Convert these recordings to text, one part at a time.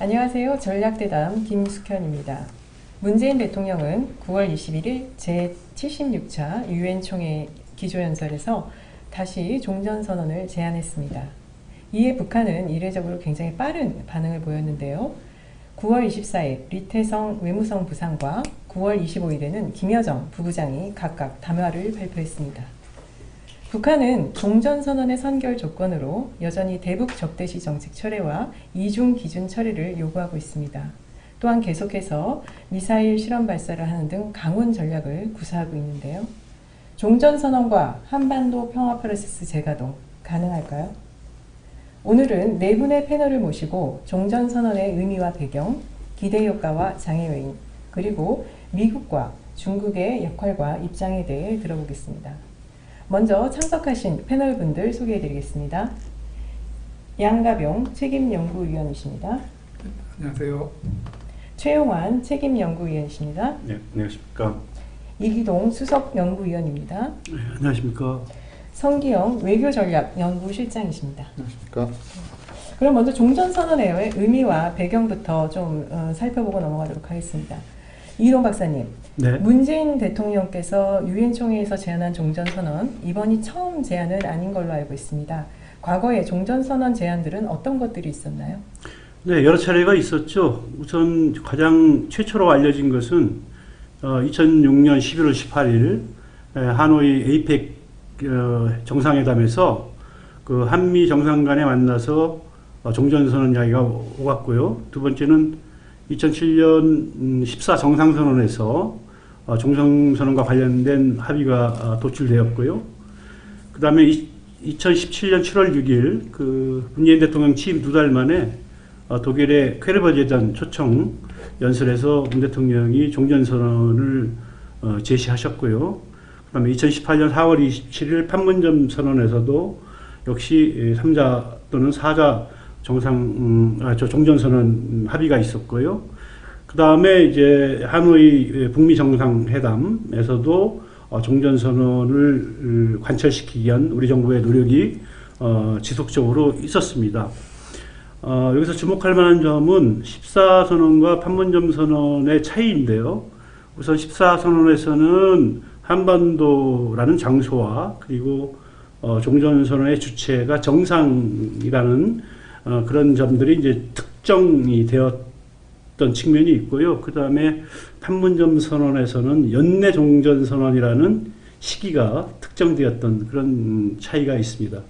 안녕하세요. 전략대담 김숙현입니다. 문재인 대통령은 9월 21일 제76차 유엔 총회 기조연설에서 다시 종전선언을 제안했습니다. 이에 북한은 이례적으로 굉장히 빠른 반응을 보였는데요. 9월 24일 리태성 외무성 부상과 9월 25일에는 김여정 부부장이 각각 담화를 발표했습니다. 북한은 종전선언의 선결 조건으로 여전히 대북 적대시 정책 철회와 이중 기준 처리를 요구하고 있습니다. 또한 계속해서 미사일 실험 발사를 하는 등 강원 전략을 구사하고 있는데요. 종전선언과 한반도 평화 프로세스 재가동 가능할까요? 오늘은 네 분의 패널을 모시고 종전선언의 의미와 배경, 기대 효과와 장애 요인, 그리고 미국과 중국의 역할과 입장에 대해 들어보겠습니다. 먼저 참석하신 패널분들 소개해드리겠습니다. 양가병 책임연구위원이십니다. 안녕하세요. 최용환 책임연구위원이십니다. 네, 안녕하십니까. 이기동 수석연구위원입니다. 네, 안녕하십니까. 성기영 외교전략연구실장이십니다. 안녕하십니까. 그럼 먼저 종전선언의 의미와 배경부터 좀 살펴보고 넘어가도록 하겠습니다. 이기동 박사님, 네. 문재인 대통령께서 유엔 총회에서 제안한 종전선언, 이번이 처음 제안은 아닌 걸로 알고 있습니다. 과거에 종전선언 제안들은 어떤 것들이 있었나요? 네, 여러 차례가 있었죠. 우선 가장 최초로 알려진 것은 2006년 11월 18일 하노이 에이펙 정상회담에서 그 한미 정상 간에 만나서 종전선언 이야기가 오갔고요. 두 번째는 2007년 14 정상선언에서 종전선언과 관련된 합의가 도출되었고요. 그 다음에 2017년 7월 6일 그 문재인 대통령 취임 두 달 만에 독일의 퀘르버제단 초청 연설에서 문 대통령이 종전선언을 제시하셨고요. 그 다음에 2018년 4월 27일 판문점 선언에서도 역시 3자 또는 4자 종전선언 합의가 있었고요. 그 다음에 이제 하노이 북미 정상회담에서도 종전선언을 관철시키기 위한 우리 정부의 노력이 지속적으로 있었습니다. 여기서 주목할 만한 점은 14선언과 판문점 선언의 차이인데요. 우선 14선언에서는 한반도라는 장소와 그리고 종전선언의 주체가 정상이라는 그런 점들이 이제 특정이 되었던 측면이 있고요. 그 다음에 판문점 선언에서는 연내 종전선언이라는 시기가 특정되었던 그런 차이가 있습니다.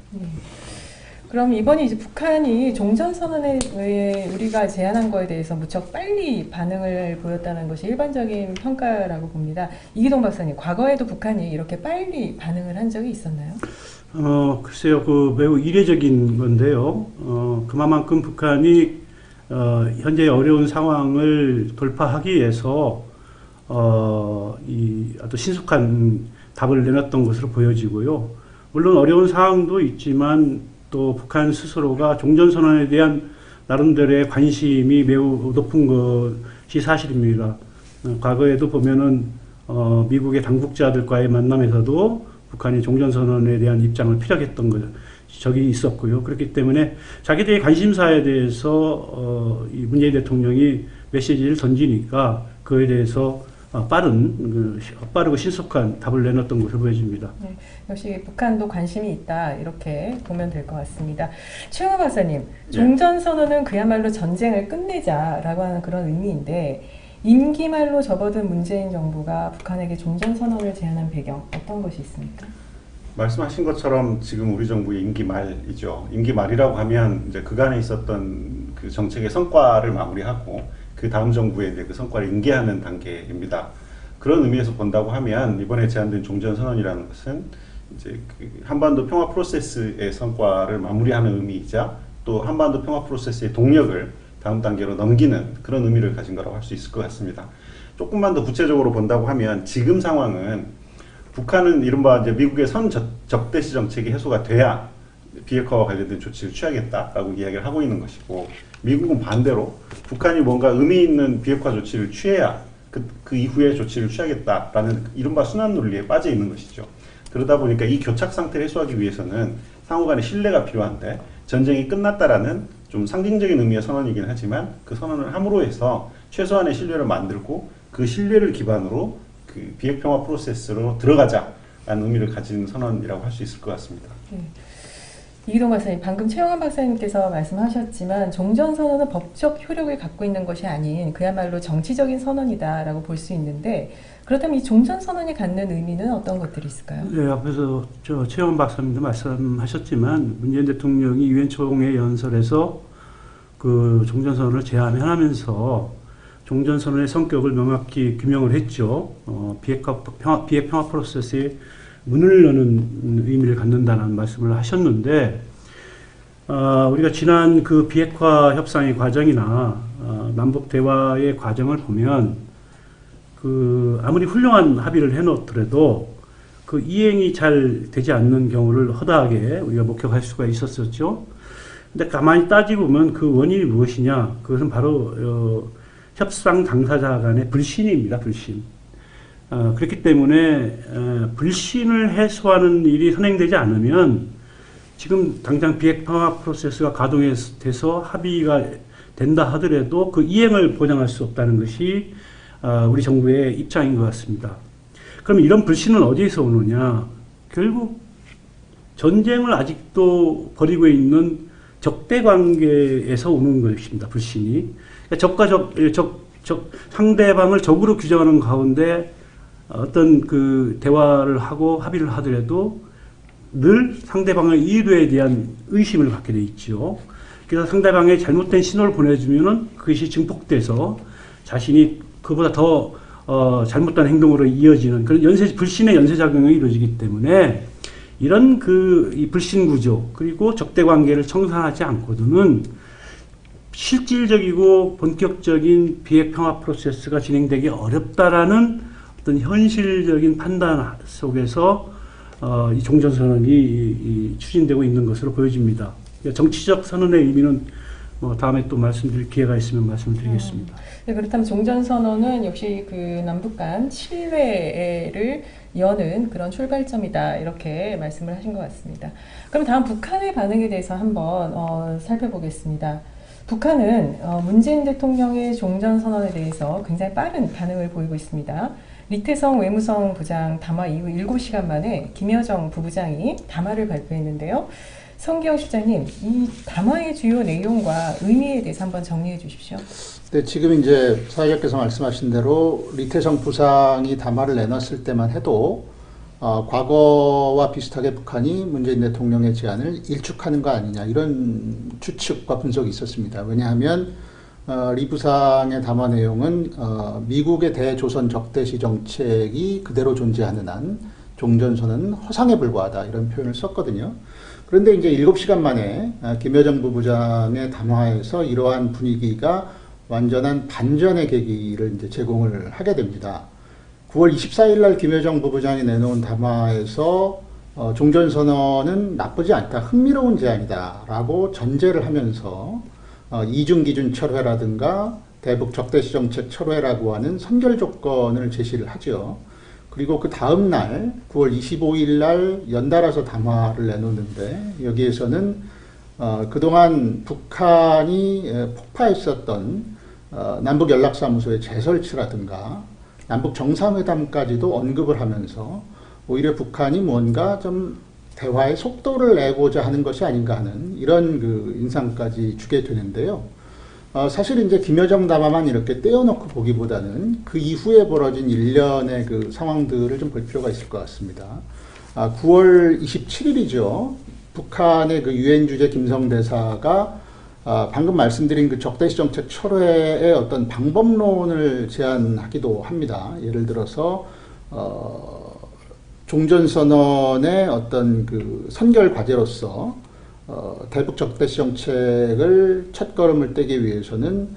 그럼 이번에 이제 북한이 종전선언에 의해 우리가 제안한 거에 대해서 무척 빨리 반응을 보였다는 것이 일반적인 평가라고 봅니다. 이기동 박사님, 과거에도 북한이 이렇게 빨리 반응을 한 적이 있었나요? 글쎄요, 그 매우 이례적인 건데요. 그만큼 북한이 현재 어려운 상황을 돌파하기 위해서 아주 신속한 답을 내놨던 것으로 보여지고요. 물론 어려운 상황도 있지만 또 북한 스스로가 종전선언에 대한 나름대로의 관심이 매우 높은 것이 사실입니다. 과거에도 보면은 미국의 당국자들과의 만남에서도 북한이 종전선언에 대한 입장을 피력했던 적이 있었고요. 그렇기 때문에 자기들의 관심사에 대해서 문재인 대통령이 메시지를 던지니까 그에 대해서 빠르고 신속한 답을 내놨던 것으로 보여집니다. 네, 역시 북한도 관심이 있다 이렇게 보면 될 것 같습니다. 최영호 박사님, 종전선언은 그야말로 전쟁을 끝내자라고 하는 그런 의미인데 임기 말로 접어든 문재인 정부가 북한에게 종전선언을 제안한 배경 어떤 것이 있습니까? 말씀하신 것처럼 지금 우리 정부의 임기 말이죠. 임기 말이라고 하면 이제 그간에 있었던 그 정책의 성과를 마무리하고 그 다음 정부의 이제 그 성과를 인계하는 단계입니다. 그런 의미에서 본다고 하면 이번에 제안된 종전선언이라는 것은 이제 그 한반도 평화 프로세스의 성과를 마무리하는 의미이자 또 한반도 평화 프로세스의 동력을 다음 단계로 넘기는 그런 의미를 가진 거라고 할 수 있을 것 같습니다. 조금만 더 구체적으로 본다고 하면 지금 상황은 북한은 이른바 이제 미국의 적대시 정책이 해소가 돼야 비핵화와 관련된 조치를 취하겠다라고 이야기를 하고 있는 것이고 미국은 반대로 북한이 뭔가 의미 있는 비핵화 조치를 취해야 그 이후에 조치를 취하겠다라는 이른바 순환 논리에 빠져 있는 것이죠. 그러다 보니까 이 교착 상태를 해소하기 위해서는 상호 간의 신뢰가 필요한데 전쟁이 끝났다라는 좀 상징적인 의미의 선언이긴 하지만 그 선언을 함으로 해서 최소한의 신뢰를 만들고 그 신뢰를 기반으로 그 비핵평화 프로세스로 들어가자라는 의미를 가진 선언이라고 할 수 있을 것 같습니다. 네. 이기동 박사님, 방금 최영환 박사님께서 말씀하셨지만 종전선언은 법적 효력을 갖고 있는 것이 아닌 그야말로 정치적인 선언이다라고 볼 수 있는데 그렇다면 이 종전선언이 갖는 의미는 어떤 것들이 있을까요? 네, 앞에서 최영환 박사님도 말씀하셨지만 문재인 대통령이 유엔 총회 연설에서 그 종전선언을 제안하면서 종전선언의 성격을 명확히 규명을 했죠. 비핵평화 프로세스에 문을 여는 의미를 갖는다는 말씀을 하셨는데, 우리가 지난 그 비핵화 협상의 과정이나 남북 대화의 과정을 보면 그 아무리 훌륭한 합의를 해놓더라도 그 이행이 잘 되지 않는 경우를 허다하게 우리가 목격할 수가 있었었죠. 근데 가만히 따지고 보면 그 원인이 무엇이냐? 그것은 바로 협상 당사자 간의 불신입니다. 불신. 그렇기 때문에 불신을 해소하는 일이 선행되지 않으면 지금 당장 비핵평화 프로세스가 가동돼서 합의가 된다 하더라도 그 이행을 보장할 수 없다는 것이 우리 정부의 입장인 것 같습니다. 그럼 이런 불신은 어디에서 오느냐? 결국 전쟁을 아직도 벌이고 있는 적대 관계에서 오는 것입니다. 불신이. 그러니까 상대방을 적으로 규정하는 가운데 어떤 그 대화를 하고 합의를 하더라도 늘 상대방의 의도에 대한 의심을 갖게 돼 있죠. 그래서 상대방의 잘못된 신호를 보내주면은 그것이 증폭돼서 자신이 그보다 더 잘못된 행동으로 이어지는 그런 불신의 연쇄작용이 이루어지기 때문에 이런 이 불신 구조 그리고 적대 관계를 청산하지 않고는 실질적이고 본격적인 비핵평화 프로세스가 진행되기 어렵다라는 어떤 현실적인 판단 속에서 이 종전선언이 추진되고 있는 것으로 보여집니다. 정치적 선언의 의미는 다음에 또 말씀드릴 기회가 있으면 말씀을 드리겠습니다. 네, 그렇다면 종전선언은 역시 그 남북 간 신뢰를 여는 그런 출발점이다 이렇게 말씀을 하신 것 같습니다. 그럼 다음 북한의 반응에 대해서 한번 살펴보겠습니다. 북한은 문재인 대통령의 종전선언에 대해서 굉장히 빠른 반응을 보이고 있습니다. 리태성 외무성 부장 담화 이후 7시간 만에 김여정 부부장이 담화를 발표했는데요. 성기영 실장님, 이 담화의 주요 내용과 의미에 대해서 한번 정리해 주십시오. 네, 지금 이제 사회자께서 말씀하신 대로 리태성 부상이 담화를 내놨을 때만 해도 과거와 비슷하게 북한이 문재인 대통령의 제안을 일축하는 거 아니냐 이런 추측과 분석이 있었습니다. 왜냐하면 리 부상의 담화 내용은 미국의 대조선 적대시 정책이 그대로 존재하는 한 종전선언은 허상에 불과하다 이런 표현을 썼거든요. 그런데 이제 7시간 만에 김여정 부부장의 담화에서 이러한 분위기가 완전한 반전의 계기를 이제 제공을 하게 됩니다. 9월 24일 날 김여정 부부장이 내놓은 담화에서 종전선언은 나쁘지 않다, 흥미로운 제안이다 라고 전제를 하면서 이중기준 철회라든가 대북 적대시 정책 철회라고 하는 선결 조건을 제시를 하죠. 그리고 그 다음 날 9월 25일 날 연달아서 담화를 내놓는데 여기에서는 그동안 북한이 폭파했었던 남북연락사무소의 재설치라든가 남북 정상회담까지도 언급을 하면서 오히려 북한이 뭔가 좀 대화의 속도를 내고자 하는 것이 아닌가 하는 이런 그 인상까지 주게 되는데요. 사실 이제 김여정 담화만 이렇게 떼어놓고 보기보다는 그 이후에 벌어진 일련의 그 상황들을 좀 볼 필요가 있을 것 같습니다. 9월 27일이죠. 북한의 그 유엔 주재 김성 대사가 방금 말씀드린 그 적대시 정책 철회의 어떤 방법론을 제안하기도 합니다. 예를 들어서 종전선언의 어떤 그 선결 과제로서 대북 적대시 정책을 첫걸음을 떼기 위해서는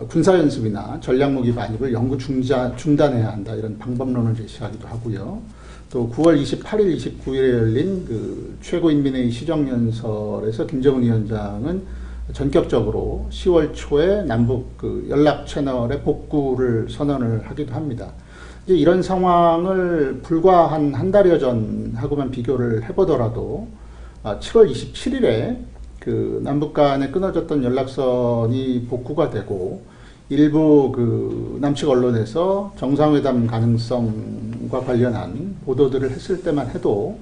군사연습이나 전략무기 반입을 영구 중단해야 한다 이런 방법론을 제시하기도 하고요. 또 9월 28일, 29일에 열린 그 최고인민회의 시정연설에서 김정은 위원장은 전격적으로 10월 초에 남북 그 연락 채널의 복구를 선언을 하기도 합니다. 이제 이런 상황을 불과 한 달여 전하고만 비교를 해보더라도 7월 27일에 그 남북 간에 끊어졌던 연락선이 복구가 되고 일부 그 남측 언론에서 정상회담 가능성과 관련한 보도들을 했을 때만 해도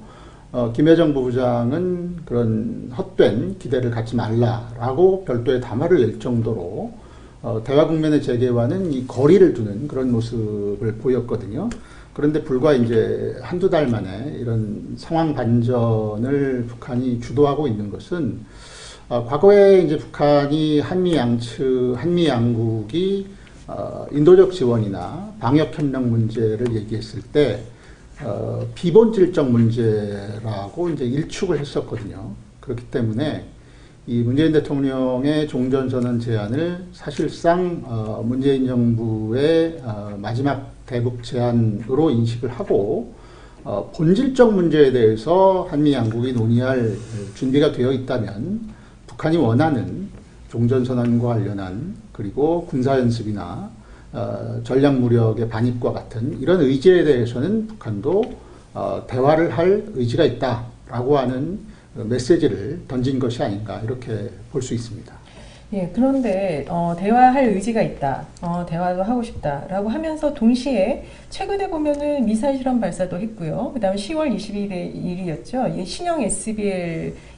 김여정 부부장은 그런 헛된 기대를 갖지 말라라고 별도의 담화를 낼 정도로 대화 국면의 재개와는 이 거리를 두는 그런 모습을 보였거든요. 그런데 불과 이제 한두 달 만에 이런 상황 반전을 북한이 주도하고 있는 것은 과거에 이제 북한이 한미 양국이 인도적 지원이나 방역 협력 문제를 얘기했을 때 비본질적 문제라고 이제 일축을 했었거든요. 그렇기 때문에 이 문재인 대통령의 종전선언 제안을 사실상 문재인 정부의 마지막 대북 제안으로 인식을 하고 본질적 문제에 대해서 한미 양국이 논의할 준비가 되어 있다면 북한이 원하는 종전선언과 관련한 그리고 군사연습이나 전략무력의 반입과 같은 이런 의지에 대해서는 북한도 대화를 할 의지가 있다라고 하는 메시지를 던진 것이 아닌가 이렇게 볼 수 있습니다. 예, 그런데 대화할 의지가 있다, 대화도 하고 싶다라고 하면서 동시에 최근에 보면은 미사일 실험 발사도 했고요. 그다음 10월 21일이었죠. 신형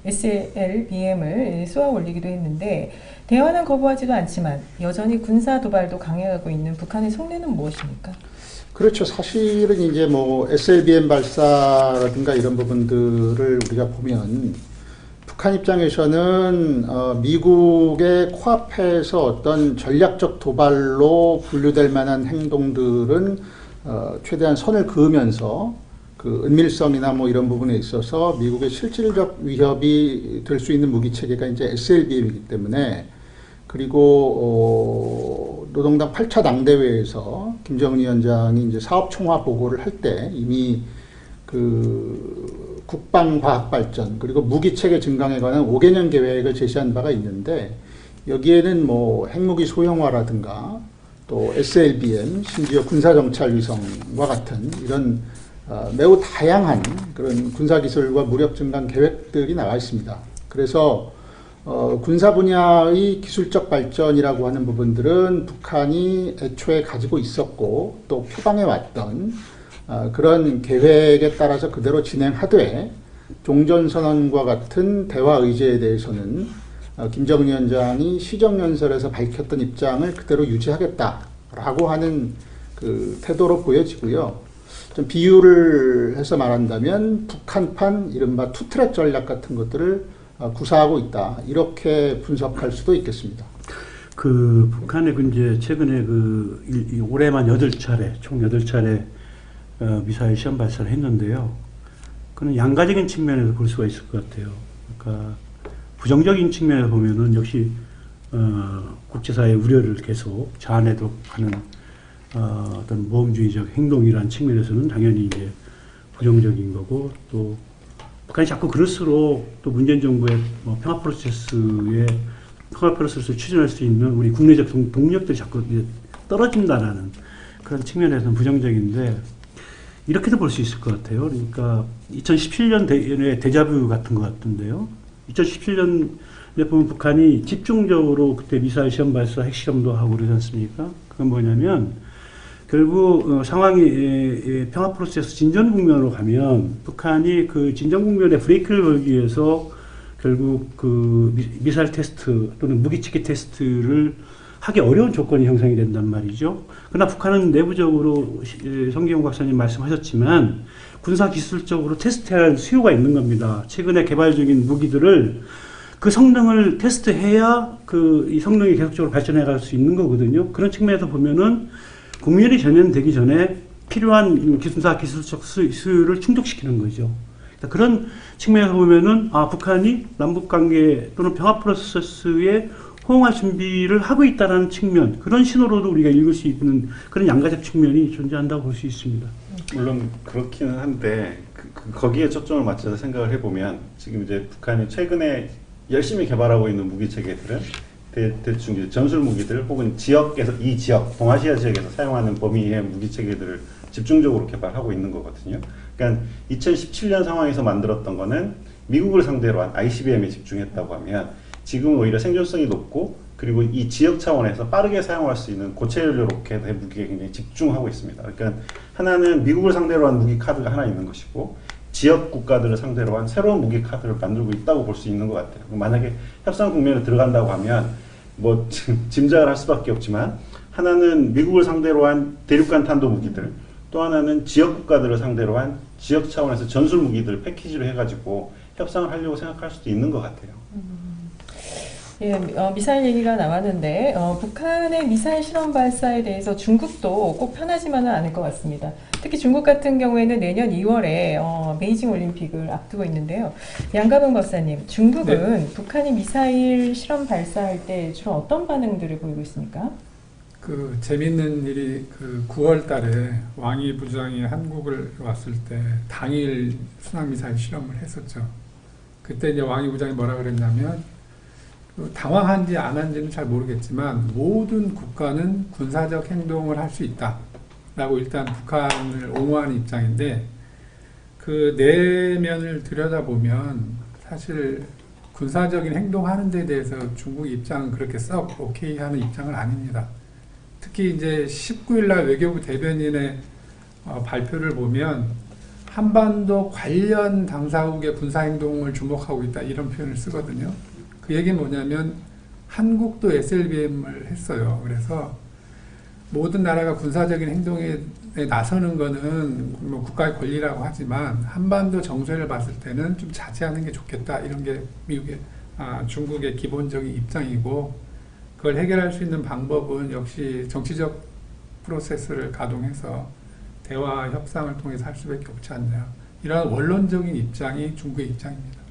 SLBM을 쏘아 올리기도 했는데 대화는 거부하지도 않지만 여전히 군사 도발도 강행하고 있는 북한의 속내는 무엇입니까? 그렇죠. 사실은 이제 뭐 SLBM 발사라든가 이런 부분들을 우리가 보면 북한 입장에서는 미국의 코앞에서 어떤 전략적 도발로 분류될 만한 행동들은 최대한 선을 그으면서 그 은밀성이나 뭐 이런 부분에 있어서 미국의 실질적 위협이 될 수 있는 무기 체계가 이제 SLBM이기 때문에 그리고 노동당 8차 당대회에서 김정은 위원장이 이제 사업 총화 보고를 할 때 이미 그 국방과학발전 그리고 무기체계 증강에 관한 5개년 계획을 제시한 바가 있는데 여기에는 뭐 핵무기 소형화라든가 또 SLBM 심지어 군사정찰 위성과 같은 이런 매우 다양한 그런 군사기술과 무력 증강 계획들이 나와 있습니다. 그래서 군사 분야의 기술적 발전이라고 하는 부분들은 북한이 애초에 가지고 있었고 또 표방해 왔던 그런 계획에 따라서 그대로 진행하되 종전선언과 같은 대화 의제에 대해서는 김정은 위원장이 시정연설에서 밝혔던 입장을 그대로 유지하겠다라고 하는 그 태도로 보여지고요. 좀 비유를 해서 말한다면 북한판 이른바 투트랙 전략 같은 것들을 구사하고 있다. 이렇게 분석할 수도 있겠습니다. 그 북한의 이제 최근에 올해만 8차례, 총 8차례 미사일 시험 발사를 했는데요. 그는 양가적인 측면에서 볼 수가 있을 것 같아요. 그러니까 부정적인 측면에서 보면은 역시 국제사회의 우려를 계속 자아내도록 하는 어떤 모험주의적 행동이라는 측면에서는 당연히 이제 부정적인 거고 또 북한이 자꾸 그럴수록 또 문재인 정부의 평화 프로세스를 추진할 수 있는 우리 국내적 동력들이 자꾸 이제 떨어진다라는 그런 측면에서는 부정적인데 이렇게도 볼 수 있을 것 같아요. 그러니까 2017년 데자뷰 같은 것 같은데요. 2017년에 보면 북한이 집중적으로 그때 미사일 시험 발사 핵실험도 하고 그러지 않습니까? 그건 뭐냐면 결국 상황이 평화 프로세스 진전 국면으로 가면 북한이 그 진전 국면에 브레이크를 걸기 위해서 결국 그 미사일 테스트 또는 무기체계 테스트를 하기 어려운 조건이 형성이 된단 말이죠. 그러나 북한은 내부적으로 성기용 박사님 말씀하셨지만 군사기술적으로 테스트해야 할 수요가 있는 겁니다. 최근에 개발 중인 무기들을 그 성능을 테스트해야 이 성능이 계속적으로 발전해 갈 수 있는 거거든요. 그런 측면에서 보면은 국면이 전염되기 전에 필요한 군사기술적 수요를 충족시키는 거죠. 그런 측면에서 보면은 북한이 남북관계 또는 평화 프로세스에 호응할 준비를 하고 있다는 측면, 그런 신호로도 우리가 읽을 수 있는 그런 양가적 측면이 존재한다고 볼 수 있습니다. 물론 그렇기는 한데 거기에 초점을 맞춰서 생각을 해보면 지금 이제 북한이 최근에 열심히 개발하고 있는 무기 체계들은 대충 이제 전술 무기들 혹은 지역에서 이 지역 동아시아 지역에서 사용하는 범위의 무기 체계들을 집중적으로 개발하고 있는 거거든요. 그러니까 2017년 상황에서 만들었던 거는 미국을 상대로 한 ICBM에 집중했다고 하면 지금은 오히려 생존성이 높고 그리고 이 지역 차원에서 빠르게 사용할 수 있는 고체 연료 로켓의 무기에 굉장히 집중하고 있습니다. 그러니까 하나는 미국을 상대로 한 무기 카드가 하나 있는 것이고 지역 국가들을 상대로 한 새로운 무기 카드를 만들고 있다고 볼 수 있는 것 같아요. 만약에 협상 국면에 들어간다고 하면 뭐 짐작을 할 수밖에 없지만 하나는 미국을 상대로 한 대륙간 탄도 무기들, 또 하나는 지역 국가들을 상대로 한 지역 차원에서 전술 무기들 패키지로 해가지고 협상을 하려고 생각할 수도 있는 것 같아요. 예, 미사일 얘기가 나왔는데 북한의 미사일 실험 발사에 대해서 중국도 꼭 편하지만은 않을 것 같습니다. 특히 중국 같은 경우에는 내년 2월에 베이징 올림픽을 앞두고 있는데요. 양가봉 박사님, 중국은 북한이 미사일 실험 발사할 때 주로 어떤 반응들을 보이고 있습니까? 그 재밌는 일이 그 9월 달에 왕이 부장이 한국을 왔을 때 당일 순항미사일 실험을 했었죠. 그때 이제 왕이 부장이 뭐라 그랬냐면 당황한지 안 한지는 잘 모르겠지만 모든 국가는 군사적 행동을 할 수 있다라고 일단 북한을 옹호하는 입장인데 그 내면을 들여다보면 사실 군사적인 행동하는 데 대해서 중국 입장은 그렇게 썩 오케이 하는 입장은 아닙니다. 특히 이제 19일 날 외교부 대변인의 발표를 보면 한반도 관련 당사국의 군사행동을 주목하고 있다 이런 표현을 쓰거든요. 그 얘기는 뭐냐면 한국도 SLBM을 했어요. 그래서 모든 나라가 군사적인 행동에 나서는 거는 뭐 국가의 권리라고 하지만 한반도 정세를 봤을 때는 좀 자제하는 게 좋겠다 이런 게 중국의 기본적인 입장이고 그걸 해결할 수 있는 방법은 역시 정치적 프로세스를 가동해서 대화 협상을 통해서 할 수밖에 없지 않냐 이런 원론적인 입장이 중국의 입장입니다.